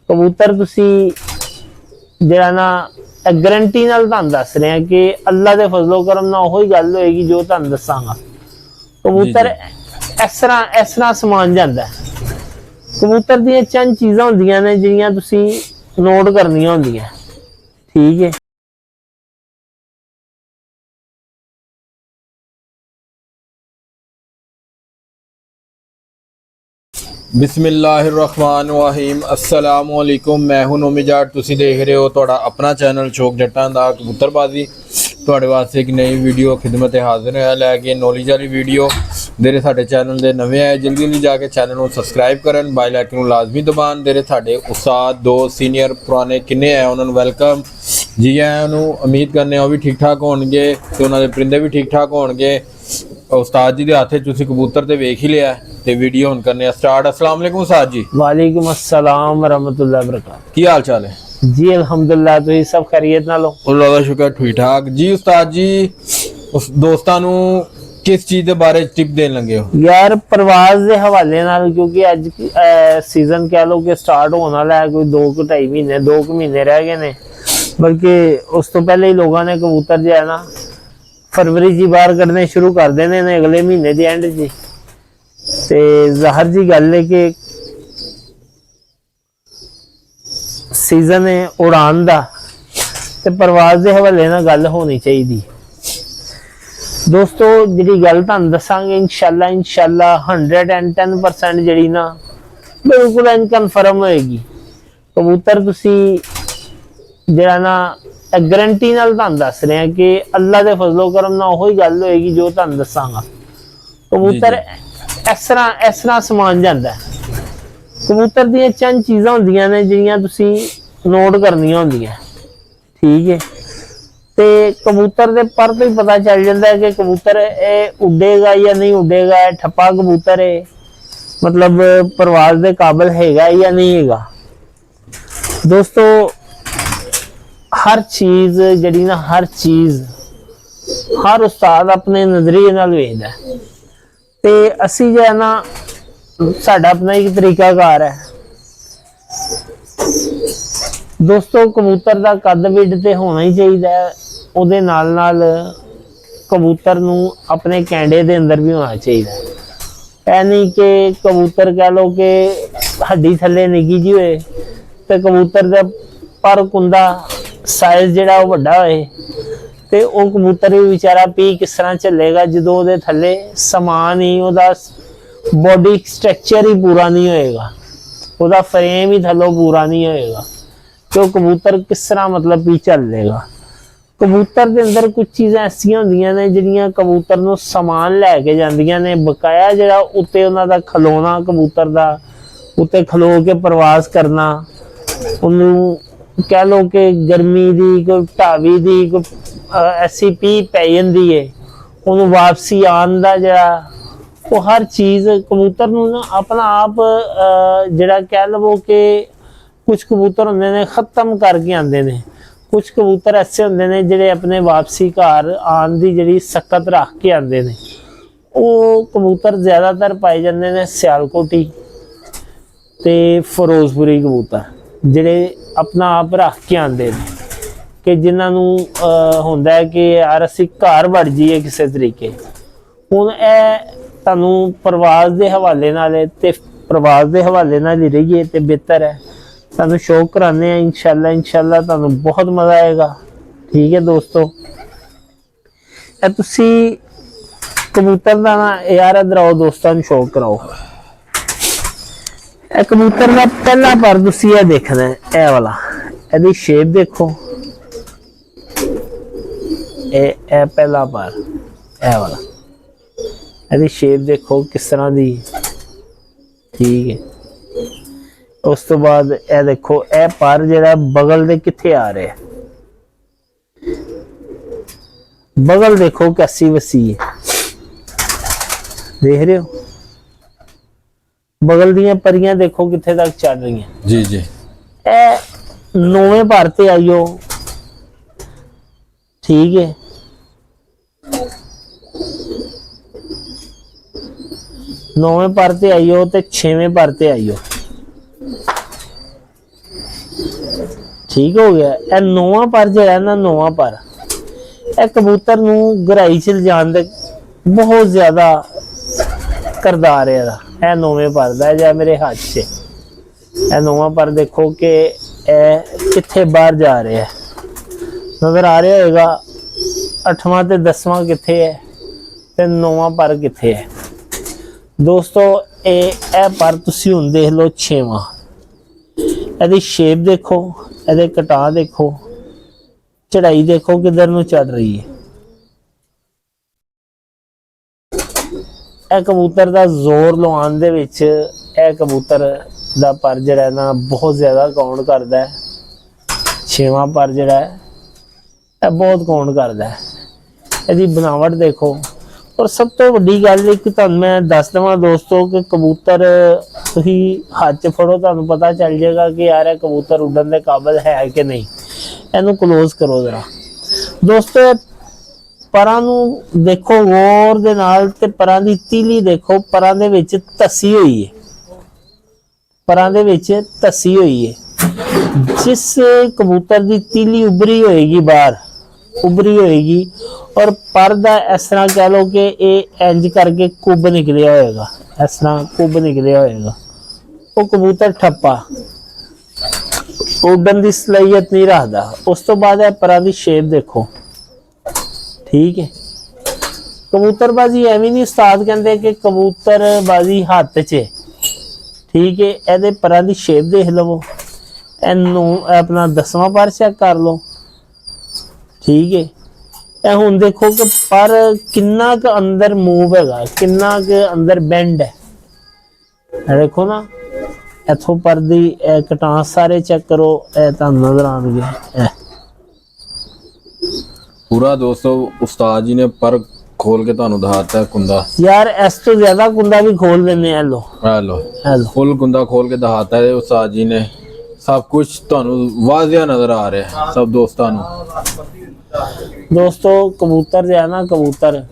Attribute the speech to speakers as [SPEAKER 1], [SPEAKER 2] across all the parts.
[SPEAKER 1] कबूतर तुसी जिहड़ा ना गारंटी नाल तुहानूं दस रहे हैं कि अल्लाह दे फजलो करम नाल ओही गल होएगी जो तुहानूं दसांगा। कबूतर इस तरह समान जांदा है। कबूतर दी चंद चीज़ां होंदियां ने जिहड़ियां तुसी नोट करनियां होंदियां, ठीक है।
[SPEAKER 2] बिस्मिल्लाहिर्रहमानिर्रहीम अस्सलाम वालेकुम। मैं हूं नोमी जाट, तुसी देख रहे हो तुहाडा अपना चैनल शौक जट्टां दा कबूतरबाजी। तुहाडे वास्ते एक नई वीडियो खिदमत हाजिर है लैके नॉलेज वाली वीडियो। जेह्ड़े साडे चैनल दे नवे आए जल्दी जल्दी जाके चैनल को सबसक्राइब करन, बेल आइकन को लाजमी दबान। जेह्ड़े साडे उस्ताद दोस्त सीनियर पुराने किन्ने है उन्होंने वेलकम जी आया। उम्मीद करने वो भी ठीक ठाक होणगे ते उन्हां दे परिंदे भी ठीक ठाक होणगे। उस्ताद जी दे हाथे तुसी कबूतर ते वेख ही लिया ते वीडियो हुण करने स्टार्ट। अस्सलाम वालेकुम उस्ताद जी।
[SPEAKER 1] वालेकुम अस्सलाम रहमतुल्लाहि व बरकातहू।
[SPEAKER 2] की हाल चाल है
[SPEAKER 1] जी अल्हम्दुलिल्लाह, तुसीं सब खैरियत नाल हो?
[SPEAKER 2] अल्लाह दा शुक्र ठीक ठाक जी। उस्ताद जी उस दोस्तां नू किस चीज़ के बारे टिप देन लगे हो?
[SPEAKER 1] यार परवाज के हवाले नाल, क्योंकि अज सीजन कह लो कि स्टार्ट होने वाला है। कोई 2-2.5 महीने 2 महीने रह गए ने, बल्कि उस तो पहले ही लोगों ने कबूतर जो है ना फरवरी जी बाहर कढ़ने शुरू कर देने ने अगले महीने के एंड जी। ते ज़ाहिर जी गल है कि सीजन है उड़ान दा, ते परवाज के हवाले नाल गल होनी चाहिए। दोस्तों जी गल तुहानूं दसांगे इंशाअल्लाह 110% जी ना बिल्कुल इंज कन्फर्म होएगी। कबूतर तुसी जिहड़ा ना गारंटी नाल तुहानूं दस रहे हैं कि अल्लाह दे फजलो करम नाल ओही गल होएगी जो तुहानूं दसांगा। कबूतर इस तरह समान जांदा है। कबूतर दी चंद चीज़ां होंदियां ने जिहड़ियां तुसी नोट करनियां होंदियां, ठीक है। ते कबूतर दे पर तो ही पता चल जाता है कि कबूतर उड़ेगा या नहीं उड़ेगा, ठप्पा कबूतर है, मतलब परवाज के काबिल हैगा या नहीं हैगा। दोस्तों हर चीज़ जड़ी ना हर चीज़ हर उस्ताद अपने नजरिए नाल वेखदा है। ते असी जो है ना साडा अपना एक तरीकाकार है। दोस्तों कबूतर का कद विड ते होना ही चाहिए, उहदे नाल नाल कबूतर नूं अपने कैंडे दे अंदर भी होना चाहिए। ऐ नहीं कि कबूतर कह लो कि हड्डी थल्ले निगी जी होए ते कबूतर दे पर कुंदा साइज जिहड़ा वो वड्डा होए ते वो कबूतर भी बेचारा पी किस तरह चलेगा जदों उहदे थल्ले समान ही उहदा बॉडी स्ट्रक्चर ही पूरा नहीं होएगा, उहदा फ्रेम ही थल्लों पूरा नहीं होएगा, तो कबूतर किस तरह मतलब भी चल लेगा। कबूतर के अंदर कुछ चीज़ां ऐसियां होंदियां ने जिहड़ियां कबूतर नूं समान लैके जांदियां ने, बकाया जिहड़ा उत्ते उहनां दा खलोना कबूतर दा उत्ते खलो के प्रवास करना, उन्होंने कह लो कि गर्मी की कोई ढावी की कोई ऐसी पी पै जाती है, उन्होंने वापसी आन दा जिहड़ा वो हर चीज़ कबूतर नूं ना अपना आप जिहड़ा कह लवो कि कुछ कबूतर होंदे ने ख़त्म करके आते हैं, कुछ कबूतर ऐसे होंदे ने जिहड़े अपने वापसी घर आन दी जिहड़ी सकत रख के आते हैं। वो कबूतर ज़्यादातर पाए जाते हैं सियालकोटी ते फिरोजपुरी कबूतर जिहड़े अपना आप रख के आते हैं कि जिन्होंने होंदा है कि यार असीं घर वड़ जाइए किसी तरीके। हुण तुहानूं परवाज के हवाले नाल ते परवाज के हवाले नाल ही रहिए तो बेहतर है। तुहानूं शौक कराने इंशाअल्लाह तुहानूं बहुत मज़ा आएगा, ठीक है दोस्तों। तुसी कबूतर का ना यार इधर आओ दोस्तों शौक कराओ। कबूतर का पहला पर तुसी ये देखना है, ए वाला इहदी शेप देखो, ए पहला पर ए वाला इहदी शेप देखो किस तरह दी, ठीक है। उस तो बाद ए देखो ए पर जिहड़ा बगल दे कित्थे आ रहा है, बगल देखो कैसी वसी है, देख रहे हो बगल दियां परियां देखो कित्थे तक चढ़ रही हैं
[SPEAKER 2] जी जी।
[SPEAKER 1] ए 9वें पर ते आइयो, ठीक है। 9वें पर ते आइयो ते 6वें पर ते आइयो, ठीक हो गया। ਇਹ ਨੌਵਾਂ ਪਰ ਜਿਹੜਾ ਨਾ ਨੌਵਾਂ ਪਰ ਇਹ ਕਬੂਤਰ ਨੂੰ ਗਹਿਰਾਈ ਚ ਲਿਜਾਣ ਦੇ ਬਹੁਤ ਜ਼ਿਆਦਾ ਕਰਦਾਰ ਹੈ ਇਹਦਾ। ਇਹ ਨੌਵੇਂ ਪਰ ਦਾ ਜਾਂ ਮੇਰੇ ਹੱਥ 'ਚ ਇਹ ਨੌਵਾਂ ਪਰ ਦੇਖੋ ਕਿ ਇਹ ਕਿੱਥੇ ਬਾਹਰ ਜਾ ਰਿਹਾ ਹੈ, ਨਜ਼ਰ ਆ ਰਿਹਾ ਹੋਏਗਾ। 8ਵਾਂ ਤੇ 10ਵਾਂ ਕਿੱਥੇ ਹੈ ਤੇ 9ਵਾਂ ਪਰ ਕਿੱਥੇ ਹੈ ਦੋਸਤੋ। ਇਹ ਪਰ ਤੁਸੀਂ ਹੁਣ ਦੇਖ ਲਓ 6ਵਾਂ। ਇਹਦੀ ਸ਼ੇਪ ਦੇਖੋ, ਇਹਦੇ ਕਟਾ ਦੇਖੋ, ਚੜਾਈ ਦੇਖੋ ਕਿਧਰ ਨੂੰ ਚੜ ਰਹੀ ਹੈ। ਇਹ ਕਬੂਤਰ ਦਾ ਜ਼ੋਰ ਲਵਾਉਣ ਦੇ ਵਿੱਚ ਇਹ ਕਬੂਤਰ ਦਾ ਪਰ ਜਿਹੜਾ ਨਾ ਬਹੁਤ ਜ਼ਿਆਦਾ ਕਾਊਂਟ ਕਰਦਾ ਹੈ। 6ਵਾਂ ਪਰ ਜਿਹੜਾ ਹੈ ਇਹ ਬਹੁਤ ਕਾਊਂਟ ਕਰਦਾ ਹੈ। ਇਹਦੀ ਬਣਾਵਟ ਦੇਖੋ। ਔਰ ਸਭ ਤੋਂ ਵੱਡੀ ਗੱਲ ਇੱਕ ਤੁਹਾਨੂੰ ਮੈਂ ਦੱਸ ਦੇਵਾਂ ਦੋਸਤੋ ਕਿ ਕਬੂਤਰ ਤੁਸੀਂ ਹੱਥ 'ਚ ਫੜੋ, ਤੁਹਾਨੂੰ ਪਤਾ ਚੱਲ ਜਾਏਗਾ ਕਿ ਯਾਰ ਇਹ ਕਬੂਤਰ ਉੱਡਣ ਦੇ ਕਾਬਿਲ ਹੈ ਕਿ ਨਹੀਂ। ਇਹਨੂੰ ਕਲੋਜ਼ ਕਰੋ ਜ਼ਰਾ ਦੋਸਤੋ। ਪਰਾਂ ਨੂੰ ਦੇਖੋ ਗੌਰ ਦੇ ਨਾਲ ਤੇ ਪਰਾਂ ਦੀ ਤੀਲੀ ਦੇਖੋ, ਪਰਾਂ ਦੇ ਵਿੱਚ ਧੱਸੀ ਹੋਈ ਹੈ, ਪਰਾਂ ਦੇ ਵਿੱਚ ਧੱਸੀ ਹੋਈ ਹੈ। ਜਿਸ ਕਬੂਤਰ ਦੀ ਤੀਲੀ ਉਭਰੀ ਹੋਏਗੀ, ਬਾਹਰ ਉਭਰੀ ਹੋਏਗੀ और पर दा इस तरह कह लो कि ये इंज करके कुब निकलिया होएगा, इस तरह कुब निकलिया होएगा। वो कबूतर ठप्पा उड़न की सलाहियत नहीं रखता। उस तो बाद परां दी शेप देखो, ठीक है। कबूतरबाजी एवं नहीं उस्ताद कहते कि कबूतरबाजी हाथ च, ठीक है। ये परां दी शेप देख लवो, इनू अपना 10वां पर चेक कर लो, ठीक है। ਹੁਣ देखो कि पर किन्ना क अंदर मूव है, किन्ना क अंदर बेंड है। देखो ना इथों पर दी कटास सारे चेक करो, नजर आएंगे
[SPEAKER 2] पूरा। दोस्तों उस्ताद जी ने पर खोल के ਤੁਹਾਨੂੰ ਦਿਖਾਤਾ ਕੁੰਦਾ।
[SPEAKER 1] यार इस तो ज्यादा कुंदा भी खोल देने हैं। लो
[SPEAKER 2] हेलो फुल कुंदा खोल के दिखाता है उस्ताद जी ने। सब कुछ ਤੁਹਾਨੂੰ ਵਾਜ਼ਿਆ ਨਜ਼ਰ ਆ ਰਿਹਾ ਹੈ ਸਭ ਦੋਸਤਾਂ ਨੂੰ। ਦੋਸਤੋ ਕਬੂਤਰ ਜਿਹਾ ਨਾ, ਕਬੂਤਰ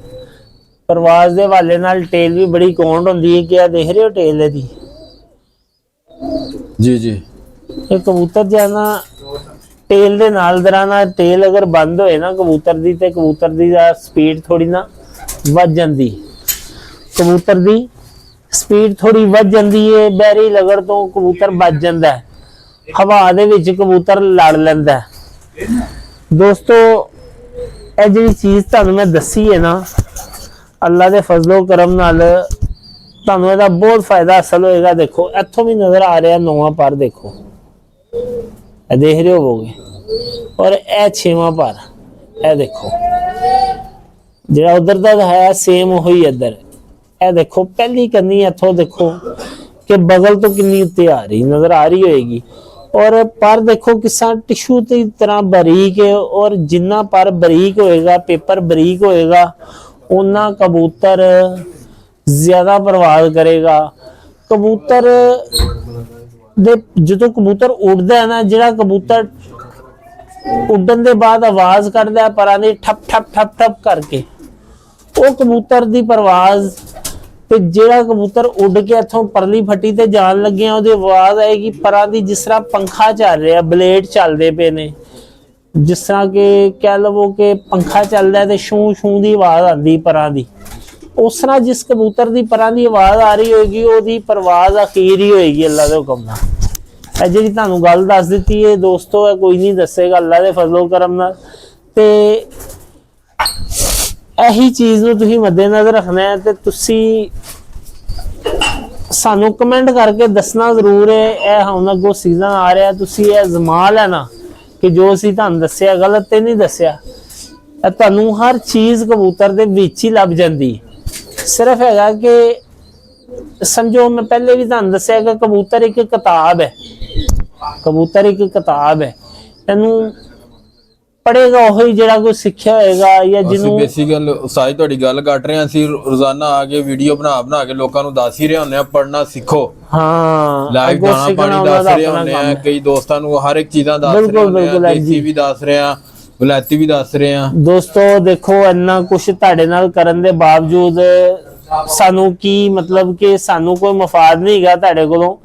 [SPEAKER 2] ਪ੍ਰਵਾਜ਼ ਦੇ ਹਵਾਲੇ ਨਾਲ ਟੇਲ ਵੀ ਬੜੀ ਕੌਂਡ ਹੁੰਦੀ ਹੈ। ਕਿ ਆ ਦੇਖ ਰਹੇ ਹੋ ਟੇਲ ਇਹਦੀ? ਜੀ ਜੀ। ਇਹ ਕਬੂਤਰ ਜਿਹਾ ਨਾ ਟੇਲ ਦੇ ਨਾਲ ਦਰਾਨਾ, ਟੇਲ ਅਗਰ ਬੰਦ ਹੋਏ ਨਾ ਕਬੂਤਰ ਦੀ ਤੇ ਕਬੂਤਰ ਦੀ ਸਪੀਡ ਥੋੜੀ ਨਾ ਵੱਧ ਜਾਂਦੀ। ਕਬੂਤਰ ਦੀ ਸਪੀਡ ਥੋੜੀ ਵੱਧ ਜਾਂਦੀ ਹੈ। ਬੈਰੀ ਲਗੜ ਤੋਂ ਕਬੂਤਰ ਬਚ ਜਾਂਦਾ ਹੈ, ਹਵਾ ਦੇ ਵਿੱਚ ਕਬੂਤਰ ਲੜ ਲੈਂਦਾ ਹੈ। ਦੋਸਤੋ ਇਹ ਜਿਹੜੀ ਚੀਜ਼ ਤੁਹਾਨੂੰ ਮੈਂ ਦੱਸੀ ਹੈ ਨਾ, ਅੱਲਾ ਦੇ ਫਜ਼ਲੋ ਕਰਮ ਨਾਲ ਤੁਹਾਨੂੰ ਇਹਦਾ ਬਹੁਤ ਫਾਇਦਾ ਹਾਸਲ ਹੋਏਗਾ। ਦੇਖੋ ਇੱਥੋਂ ਵੀ ਨਜ਼ਰ ਆ ਰਿਹਾ 9ਵਾਂ ਪਰ, ਦੇਖੋ ਇਹ ਦੇਖ ਰਹੇ ਹੋਵੋਗੇ। ਔਰ ਇਹ 6ਵਾਂ ਪਰ, ਇਹ ਦੇਖੋ ਜਿਹੜਾ ਉਧਰ ਦਾ ਹੈ ਸੇਮ ਉਹੀ ਇੱਧਰ। ਇਹ ਦੇਖੋ ਪਹਿਲੀ ਕੰਨੀ ਇੱਥੋਂ ਦੇਖੋ ਕਿ ਬਗਲ ਤੋਂ ਕਿੰਨੀ ਉੱਤੇ ਆ ਰਹੀ ਨਜ਼ਰ ਆ ਰਹੀ ਹੋਏਗੀ। और पर देखो किसा टिश्यू की तरह बारीक है। और जिन्ना पर बारीक होएगा, पेपर बारीक होएगा, उन्ना कबूतर ज्यादा परवाज करेगा। कबूतर दे जो कबूतर उड़दा है ना, जिहड़ा कबूतर उड़न दे बाद आवाज करदा है परां दी ठप ठप ठप ठप करके, वो कबूतर दी परवाज ਤੇ ਜਿਹੜਾ ਕਬੂਤਰ ਉੱਡ ਕੇ ਇੱਥੋਂ ਪਰਲੀ ਫੱਟੀ ਤੇ ਜਾਣ ਲੱਗਿਆ ਉਹਦੀ ਆਵਾਜ਼ ਆਏਗੀ ਪਰਾਂ ਦੀ, ਜਿਸ ਤਰ੍ਹਾਂ ਪੰਖਾ ਚੱਲ ਰਿਹਾ, ਬਲੇਡ ਚੱਲਦੇ ਪਏ ਨੇ, ਜਿਸ ਤਰ੍ਹਾਂ ਕਿ ਕਹਿ ਲਵੋ ਕਿ ਪੰਖਾ ਚੱਲਦਾ ਤੇ ਛੂ ਛੂ ਦੀ ਆਵਾਜ਼ ਆਉਂਦੀ ਪਰਾਂ ਦੀ। ਉਸ ਤਰ੍ਹਾਂ ਜਿਸ ਕਬੂਤਰ ਦੀ ਪਰਾਂ ਦੀ ਆਵਾਜ਼ ਆ ਰਹੀ ਹੋਏਗੀ ਉਹਦੀ ਪਰਵਾਜ਼ ਅਖੀਰ ਹੀ ਹੋਏਗੀ ਅੱਲਾ ਦੇ ਹੁਕਮ ਨਾਲ। ਇਹ ਜਿਹੜੀ ਤੁਹਾਨੂੰ ਗੱਲ ਦੱਸ ਦਿੱਤੀ ਹੈ ਦੋਸਤੋ, ਇਹ ਕੋਈ ਨਹੀਂ ਦੱਸੇਗਾ ਅੱਲਾ ਦੇ ਫਜ਼ਲੋ ਕਰਮ ਨਾਲ। ਤੇ ਇਹੀ ਚੀਜ਼ ਨੂੰ ਤੁਸੀਂ ਮੱਦੇਨਜ਼ਰ ਰੱਖਣਾ ਹੈ ਤੇ ਤੁਸੀਂ ਸਾਨੂੰ ਕਮੈਂਟ ਕਰਕੇ ਦੱਸਣਾ ਜ਼ਰੂਰ ਹੈ। ਇਹ ਹੁਣ ਅੱਗੋਂ ਸੀਜ਼ਨ ਆ ਰਿਹਾ, ਤੁਸੀਂ ਇਹ ਅਜ਼ਮਾ ਲੈਣਾ ਕਿ ਜੋ ਅਸੀਂ ਤੁਹਾਨੂੰ ਦੱਸਿਆ ਗਲਤ ਤੇ ਨਹੀਂ ਦੱਸਿਆ। ਤੁਹਾਨੂੰ ਹਰ ਚੀਜ਼ ਕਬੂਤਰ ਦੇ ਵਿੱਚ ਹੀ ਲੱਭ ਜਾਂਦੀ। ਸਿਰਫ ਹੈਗਾ ਕਿ ਸਮਝੋ, ਮੈਂ ਪਹਿਲੇ ਵੀ ਤੁਹਾਨੂੰ ਦੱਸਿਆ ਕਿ ਕਬੂਤਰ ਇੱਕ ਕਿਤਾਬ ਹੈ, ਕਬੂਤਰ ਇੱਕ ਕਿਤਾਬ ਹੈ। ਇਹਨੂੰ ਪੜੇਗਾ ਉਹੀ ਜਿਹੜਾ ਕੋਈ ਸਿੱਖਿਆ ਹੋਏਗਾ ਜਾਂ ਜਿਹਨੂੰ ਬੇਸਿਕਲ ਸਾਈ ਤੁਹਾਡੀ ਗੱਲ ਕੱਟ ਰਹੇ ਹਾਂ। ਅਸੀਂ ਰੋਜ਼ਾਨਾ ਆ ਕੇ ਵੀਡੀਓ ਬਣਾ ਕੇ ਲੋਕਾਂ ਨੂੰ ਦੱਸ ਹੀ ਰਹੇ ਹੁੰਦੇ ਆ ਪੜਨਾ ਸਿੱਖੋ। ਹਾਂ, ਲਾਈਵ ਗਾਣਾ ਪਾਣੀ ਦੱਸ ਰਹੇ ਹੁੰਦੇ ਆ, ਕਈ ਦੋਸਤਾਂ ਨੂੰ ਹਰ ਇੱਕ ਚੀਜ਼ਾਂ ਦੱਸ ਰਹੇ ਹੁੰਦੇ ਆ, ਦੇਸੀ ਵੀ ਦੱਸ ਰਹੇ ਆ, ਵਲੈਤੀ ਵੀ ਦੱਸ ਰਹੇ ਆ। ਦੋਸਤੋ ਦੇਖੋ ਇੰਨਾ ਕੁਛ ਤੁਹਾਡੇ ਨਾਲ ਕਰਨ ਦੇ ਬਾਵਜੂਦ ਸਾਨੂੰ ਕੀ ਮਤਲਬ ਕਿ ਸਾਨੂੰ ਕੋਈ ਮਫਾਦ ਨਹੀਂ ਹੈਗਾ ਤੁਹਾਡੇ ਕੋਲੋਂ।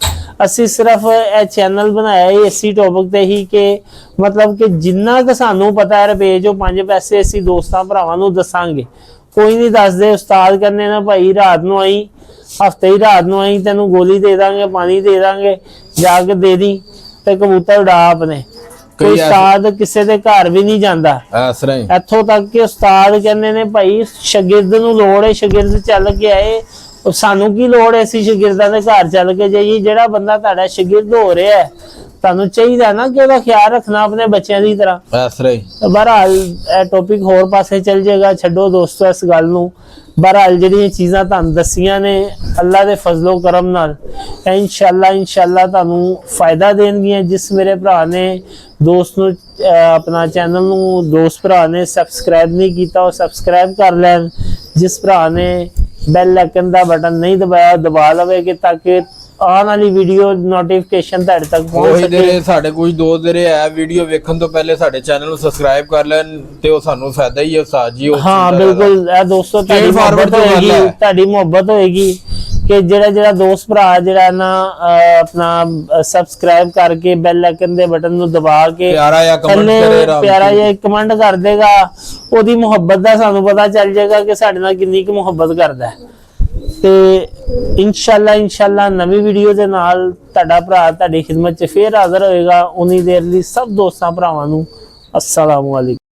[SPEAKER 1] ਅਸੀਂ ਸਿਰਫ ਇਹ ਚੈਨਲ ਬਣਾਇਆ ਹੀ ਇਸੇ ਟੌਪਿਕ ਤੇ ਹੀ ਕਿ ਮਤਲਬ ਕਿ ਜਿੰਨਾ ਕਿ ਸਾਨੂੰ ਪਤਾ ਹੈ ਰੁਪਏ ਜੋ 5 ਪੈਸੇ ਅਸੀਂ ਦੋਸਤਾਂ ਭਰਾਵਾਂ ਨੂੰ ਦੱਸਾਂਗੇ। ਕੋਈ ਨਹੀਂ ਦੱਸਦੇ ਉਸਤਾਦ ਕਹਿੰਦੇ ਨਾ ਭਾਈ ਰਾਤ ਨੂੰ ਆਈ, ਹਫਤੇ ਹੀ ਰਾਤ ਨੂੰ ਆਈ, ਤੈਨੂੰ ਗੋਲੀ ਦੇ ਦਾਂਗੇ, ਪਾਣੀ ਦੇ ਦਾਂਗੇ, ਜਾ ਕੇ ਦੇ ਦੀ ਤੇ ਕਬੂਤਰ ਉਡਾ ਆਪਣੇ। ਕੋਈ ਉਸਤਾਦ ਕਿਸੇ ਦੇ ਘਰ ਵੀ ਨਹੀਂ ਜਾਂਦਾ
[SPEAKER 2] ਇਸ ਤਰ੍ਹਾਂ ਹੀ।
[SPEAKER 1] ਇੱਥੋਂ ਤੱਕ ਕਿ ਉਸਤਾਦ ਕਹਿੰਦੇ ਨੇ ਭਾਈ ਸ਼ਾਗਿਰਦ ਨੂੰ ਲੋੜ ਹੈ, ਸ਼ਾਗਿਰਦ ਚੱਲ ਕੇ ਆਏ, ਸਾਨੂੰ ਕੀ ਲੋੜ ਹੈ ਅਸੀਂ ਸ਼ਾਗਿਰਦਾਂ ਦੇ ਘਰ ਚੱਲ ਕੇ ਜਾਈਏ। ਜਿਹੜਾ ਬੰਦਾ ਤੁਹਾਡਾ ਸ਼ਾਗਿਰਦ ਹੋ ਰਿਹਾ ਹੈ ਤੁਹਾਨੂੰ ਚਾਹੀਦਾ ਨਾ ਕਿ ਉਹਦਾ ਖਿਆਲ ਰੱਖਣਾ ਆਪਣੇ ਬੱਚਿਆਂ ਦੀ ਤਰ੍ਹਾਂ।
[SPEAKER 2] ਇਸ ਤਰ੍ਹਾਂ ਹੀ।
[SPEAKER 1] ਬਹਰਹਾਲ ਇਹ ਟੌਪਿਕ ਹੋਰ ਪਾਸੇ ਚੱਲ ਜਾਏਗਾ, ਛੱਡੋ ਦੋਸਤੋ ਇਸ ਗੱਲ ਨੂੰ। ਬਹਰਹਾਲ ਜਿਹੜੀਆਂ ਚੀਜ਼ਾਂ ਤੁਹਾਨੂੰ ਦੱਸੀਆਂ ਨੇ ਅੱਲਾ ਦੇ ਫਜ਼ਲੋ ਕਰਮ ਨਾਲ ਇਨਸ਼ਾਅੱਲਾ ਤੁਹਾਨੂੰ ਫਾਇਦਾ ਦੇਣਗੀਆਂ। ਜਿਸ ਮੇਰੇ ਭਰਾ ਨੇ ਦੋਸਤ ਨੂੰ ਆਪਣਾ ਚੈਨਲ ਨੂੰ ਦੋਸਤ ਭਰਾ ਨੇ ਸਬਸਕ੍ਰਾਈਬ ਨਹੀਂ ਕੀਤਾ ਉਹ ਸਬਸਕ੍ਰਾਈਬ ਕਰ ਲੈਣ। ਜਿਸ ਭਰਾ ਨੇ ਬੈਲ ਆਈਕਨ ਦਾ ਬਟਨ ਨਹੀਂ ਦਬਾਇਆ ਦਬਾ ਲਵੇ ਕਿ ਤਾਂ ਕਿ ਆਉਣ ਵਾਲੀ ਵੀਡੀਓ ਨੋਟੀਫਿਕੇਸ਼ਨ ਤੁਹਾਡੇ ਤੱਕ ਪਹੁੰਚ ਸਕੇ।
[SPEAKER 2] ਸਾਡੇ ਕੁਝ ਦੋਸਤ ਜਿਹੜੇ ਹੈ ਵੀਡੀਓ ਵੇਖਣ ਤੋਂ ਪਹਿਲੇ ਸਾਡੇ ਚੈਨਲ ਨੂੰ ਸਬਸਕ੍ਰਾਈਬ ਕਰ ਲੈਣ ਤੇ ਉਹ ਸਾਨੂੰ ਫਾਇਦਾ ਹੀ ਹੈ ਉਸਤਾਦ ਜੀ।
[SPEAKER 1] ਹਾਂ ਬਿਲਕੁਲ ਇਹ ਦੋਸਤੋ ਤੁਹਾਡੀ ਮੁਹੱਬਤ ਹੋਏਗੀ ਕਿ ਜਿਹੜਾ ਦੋਸਤ ਭਰਾ ਜਿਹੜਾ ਨਾ ਆਪਣਾ ਸਬਸਕ੍ਰਾਈਬ ਕਰਕੇ ਬੈਲ ਆਈਕਨ ਦੇ ਬਟਨ ਨੂੰ ਦਬਾ ਕੇ ਪਿਆਰਾ ਜਿਹਾ ਕਮੈਂਟ ਕਰ ਦੇਗਾ, ਉਹਦੀ ਮੁਹੱਬਤ ਦਾ ਸਾਨੂੰ ਪਤਾ ਚੱਲ ਜਾਏਗਾ ਕਿ ਸਾਡੇ ਨਾਲ ਕਿੰਨੀ ਕੁ ਮੁਹੱਬਤ ਕਰਦਾ ਹੈ। ਤੇ ਇਨਸ਼ਾਅੱਲਾ ਨਵੀਂ ਵੀਡੀਓ ਦੇ ਨਾਲ ਤੁਹਾਡਾ ਭਰਾ ਤੁਹਾਡੀ ਖਿਦਮਤ 'ਚ ਫੇਰ ਹਾਜ਼ਰ ਹੋਏਗਾ। ਉਨੀ ਦੇਰ ਲਈ ਸਭ ਦੋਸਤਾਂ ਭਰਾਵਾਂ ਨੂੰ अस्सलामु अलैकुम।